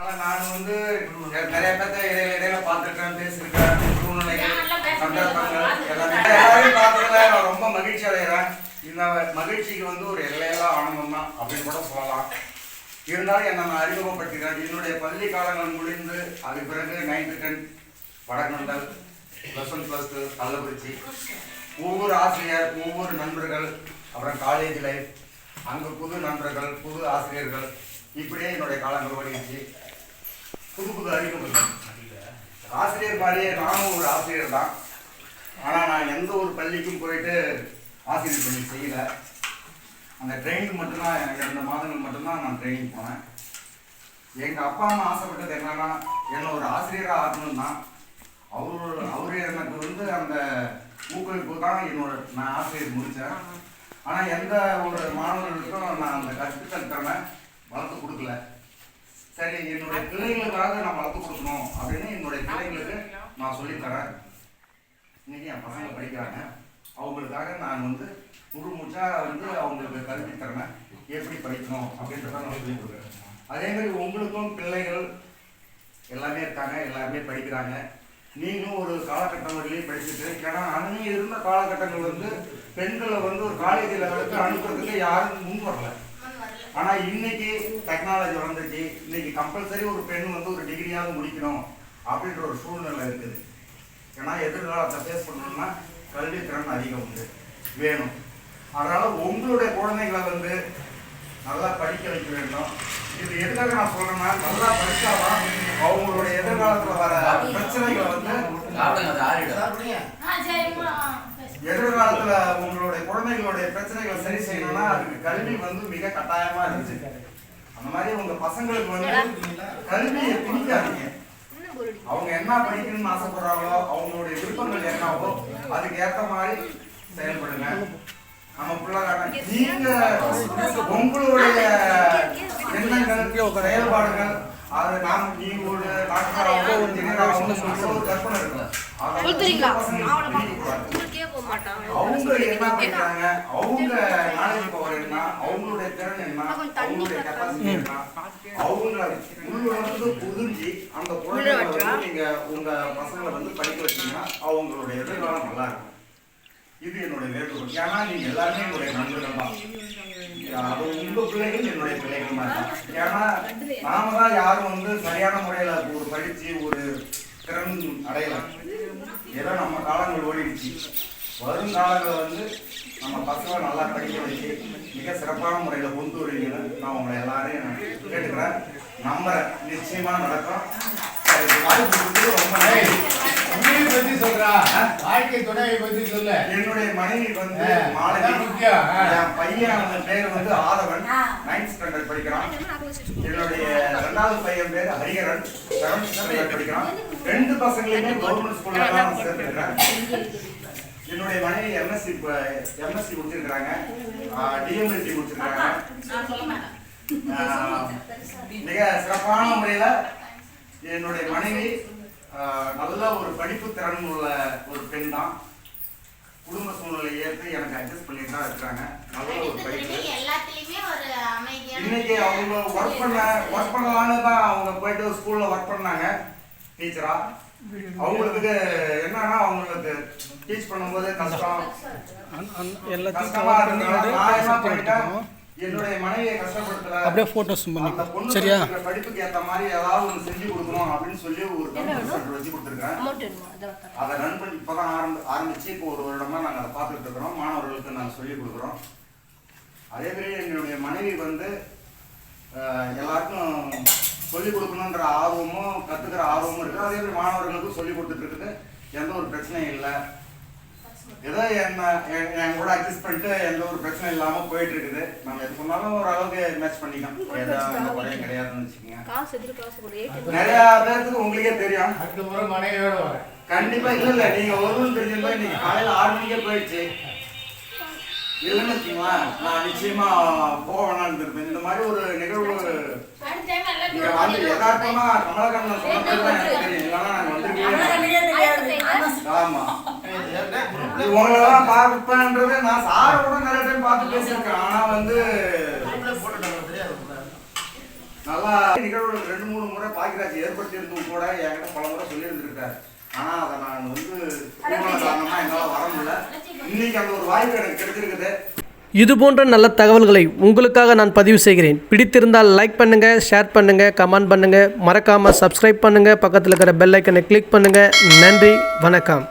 நான் வந்து நிறைய பேர்த்த இடையில பார்த்துருக்கேன், பேசியிருக்கேன். சூழ்நிலைகள், சந்தர்ப்பங்கள் எல்லாரையும் பார்த்ததுல நான் ரொம்ப மகிழ்ச்சி அடைகிறேன். இந்த மகிழ்ச்சிக்கு வந்து ஒரு எல்லையில்லா ஆனந்தம் தான் அப்படின்னு கூட சொல்லலாம். இருந்தாலும் என்னை நான் அறிமுகப்படுத்திக்கிறேன். என்னுடைய பள்ளி காலங்கள் முடிந்து அதுக்கு பிறகு 9th 10th வடக்கண்டல், +1 +2 கள்ளக்குறிச்சி, ஒவ்வொரு ஆசிரியர், ஒவ்வொரு நண்பர்கள், அப்புறம் காலேஜ் லைஃப், அங்கே புது நண்பர்கள், புது ஆசிரியர்கள், இப்படியே என்னுடைய காலங்கள் ஓடிச்சு. புது அறிமுகம். ஆசிரியர் மாதிரியே நானும் ஒரு ஆசிரியர் தான். ஆனால் நான் எந்த ஒரு பள்ளிக்கும் போயிட்டு ஆசிரியர் பணி செய்யலை. அந்த ட்ரைனிங் மட்டும்தான், எனக்கு 2 மாதங்கள் மட்டும்தான் நான் ட்ரைனிங் போனேன். எங்கள் அப்பா அம்மா ஆசைப்பட்டது என்னன்னா, என்னை ஒரு ஆசிரியராக ஆகணும் தான். அவரு எனக்கு வந்து அந்த ஊக்குவிப்பு தான் நான் ஆசிரியர் முடித்தேன். ஆனால் எந்த ஒரு மாணவர்களுக்கும் நான் அந்த கற்பித்தல் திறனை வளர்த்து கொடுக்கல. சரி, என்னுடைய பிள்ளைகளுக்காக நான் வளர்த்து கொடுக்கணும் அப்படின்னு என்னுடைய பிள்ளைங்களுக்கு நான் சொல்லித்தரேன். இன்னைக்கு என் பசங்க படிக்கிறாங்க. அவங்களுக்காக நான் வந்து முழு மூச்சாக வந்து அவங்களுக்கு கல்வித்தரனை எப்படி படிக்கணும் அப்படின்றத நான் சொல்லிக் கொடுக்குறேன். அதேமாதிரி உங்களுக்கும் பிள்ளைகள் எல்லாமே இருக்காங்க, எல்லாருமே படிக்கிறாங்க. நீங்களும் ஒரு காலகட்டங்கள்லேயும் படிச்சுட்டு, ஏன்னா அன்னைக்கு இருந்த காலகட்டங்கள் வந்து பெண்களை வந்து ஒரு காலேஜ் லெவலுக்கு அனுப்புறதுக்கு யாரும் முன் வரல. ஆனால் இன்னைக்கு டெக்னாலஜி வளர்ந்துச்சு. இன்னைக்கு கம்பல்சரி ஒரு பெண் வந்து ஒரு டிகிரியாவது முடிக்கணும் அப்படின்ற ஒரு சூழ்நிலை இருக்குது. ஏன்னா எதிர்காலத்தை ஃபேஸ் பண்ணணும்னா கல்வித்திறன் அதிகம் உண்டு, வேணும். அதனால் உங்களுடைய குழந்தைகளை வந்து நல்லா படிக்க வைக்க வேண்டும். இது எதுக்காக நான் சொல்கிறேன்னா, நல்லா படித்தாதான் அவங்களுடைய எதிர்காலத்தில் வர பிரச்சனைகளை வந்து எதிர்காலத்தில் உங்களுடைய குழந்தைகளுடைய பிரச்சனைகளை சரி செய்யணும்னா அதுக்கு கல்வி வந்து மிக கட்டாயமாக இருந்துச்சு. அந்த மாதிரி உங்கள் பசங்களுக்கு வந்து கல்வியை திணிக்காதீங்க. அவங்க என்ன படிக்கணும்னு ஆசைப்படுறாங்களோ, அவங்களுடைய விருப்பங்கள் என்னவோ அதுக்கு ஏற்ற மாதிரி செயல்படுங்க. நம்ம பிள்ளைங்க நீங்க உங்களுடைய எண்ணங்கள், செயல்பாடுகள், அது நாம் நீங்க ஒரு டாக்டராகவோ ஒரு இன்ஜினியராகவோ ஒரு கற்பனை இருக்கும். அவங்க என்ன பண்றாங்க, அவங்க நாலேஜ் பவர் என்ன, அவங்களுடைய திறன் என்ன, அவங்களுடைய கெப்பாசிட்டி என்ன, அவங்க உள்ளுணர்ந்து புரிஞ்சு அந்த குழந்தைகளை வந்து நீங்க உங்க பசங்களை வந்து படிக்க வச்சீங்கன்னா அவங்களுடைய எதிர்காலம் நல்லா இருக்கும். இது என்னுடைய வேண்டுகோள். ஏன்னா நீங்க எல்லாருமே என்னுடைய நண்பர்கள் தான். அது உங்க பிள்ளைகள் என்னுடைய பிள்ளைகள் மாதிரி தான். ஏன்னா நாம தான் யாரும் வந்து சரியான முறையில ஒரு படிச்சு ஒரு திறன் அடையலாம். ஏதோ நம்ம காலங்கள் ஓடிடுச்சு. வரும் காலங்களை வந்து நம்ம பசங்களை நல்லா படிக்க வச்சு மிக சிறப்பான முறையில் கொண்டு வருவீங்கன்னு நான் உங்களை எல்லாரையும் கேட்டுக்கிறேன். நம்புறேன், நிச்சயமா நடக்கும். ரொம்ப பத்தி சொல்றா, வாழ்க்கை துணையை பத்தி சொல்ல. என்னுடைய மனைவி வந்து மாலதி, என் பையன் பேர் வந்து ஆதவன், 9th standard படிக்கிறான். என்னுடைய 2வது பையன் பேர் ஹரிகரன், 7th standard படிக்கிறான். 2 பசங்களையுமே கவர்மெண்ட் ஸ்கூல்ல தான் சேர்த்துருக்கிறேன். என்னுடைய மனைவி எம்எஸ்சி முடிச்சிருக்கிறாங்க, டிஎம்எஸ்சி முடிச்சிருக்காங்க. மிக சிறப்பான முறையில என்னுடைய மனைவி நல்ல ஒரு படிப்பு திறன் உள்ள ஒரு பெண் தான். குடும்ப சூழ்நிலை ஏற்று எனக்கு அட்ஜஸ்ட் பண்ணிட்டு தான் இருக்கிறாங்க. நல்ல ஒரு படிப்பு. இன்னைக்கு அவங்க ஒர்க் பண்ணலான்னு தான் அவங்க போயிட்டு ஸ்கூல்ல ஒர்க் பண்ணாங்க டீச்சரா. அவங்களுக்கு என்னன்னா, அவங்களுக்கு டீச் பண்ணும்போது கஷ்டமா இருந்தது. என்னுடைய மனைவியை கஷ்டப்படுத்தல, அப்படியே போட்டோஸ் பண்ணி சரியா படிப்புக்கு ஏற்ற மாதிரி ஏதாவது ஒன்று செஞ்சு கொடுக்கணும் அப்படின்னு சொல்லி ஒரு கம்ப்யூட்டர் சென்டர் வச்சு கொடுத்துருக்கேன். அதை ரன் பண்ணி இப்போதான் ஆரம்பிச்சு இப்போ ஒரு வருடமா நாங்கள் அதை பார்த்துட்டு இருக்கிறோம். மாணவர்களுக்கு நாங்கள் சொல்லிக் கொடுக்குறோம். அதே மாதிரி என்னுடைய மனைவி வந்து எல்லாருக்கும் சொல்லிக் கொடுக்கணுன்ற ஆர்வமும் கற்றுக்கிற ஆர்வமும் இருக்குது. அதே மாதிரி மாணவர்களுக்கும் சொல்லிக் கொடுத்துட்டு இருக்குது. எந்த ஒரு பிரச்சனையும் இல்லை. ஏதோ என் கூட அட்ஜஸ்ட் பண்ணிட்டு எந்த ஒரு பிரச்சனை இல்லாமல் போயிட்டு இருக்குது. நம்ம எது சொன்னாலும் ஓரளவுக்கு மேட்ச் பண்ணிக்கலாம். ஏதாவது குறையும் கிடையாதுன்னு வச்சுக்கோங்க. நிறையா பேருக்கு உங்களுக்கே தெரியும். கண்டிப்பா இல்லை நீங்க வரும்னு தெரிஞ்சிருந்தா இன்னைக்கு காலையில் 6 மணிக்கே போயிடுச்சு இல்லைன்னு வச்சுக்கோங்களா, நான் நிச்சயமா போக வேணான்னு இருப்பேன். இந்த மாதிரி ஒரு நிகழ்வு நீங்க வந்து யதார்த்தமா கமலக்கண்ணன் சொன்னது எனக்கு தெரியும். இல்லைன்னா நாங்கள் வந்து ஆமா உங்களெல்லாம் பார்ப்பேன்றது நான் சாரை கூட நிறைய டைம் பார்த்து பேசியிருக்கேன். ஆனா வந்து நல்லா நிகழ்வுகள் 2-3 முறை பாக்கியராஜ் ஏற்படுத்தியிருந்தும் கூட என்கிட்ட பல முறை சொல்லியிருந்திருக்காரு. ஆனா அதை நான் வந்து காரணமா என்னால் வர முடியல. இன்னைக்கு அந்த ஒரு வாய்ப்பு எனக்கு கிடைச்சிருக்குது. இதுபோன்ற நல்ல தகவல்களை உங்களுக்காக நான் பதிவு செய்கிறேன். பிடித்திருந்தால் லைக் பண்ணுங்கள், ஷேர் பண்ணுங்கள், கமெண்ட் பண்ணுங்கள், மறக்காமல் சப்ஸ்கிரைப் பண்ணுங்கள், பக்கத்தில் இருக்கிற பெல் ஐக்கனை கிளிக் பண்ணுங்கள். நன்றி, வணக்கம்.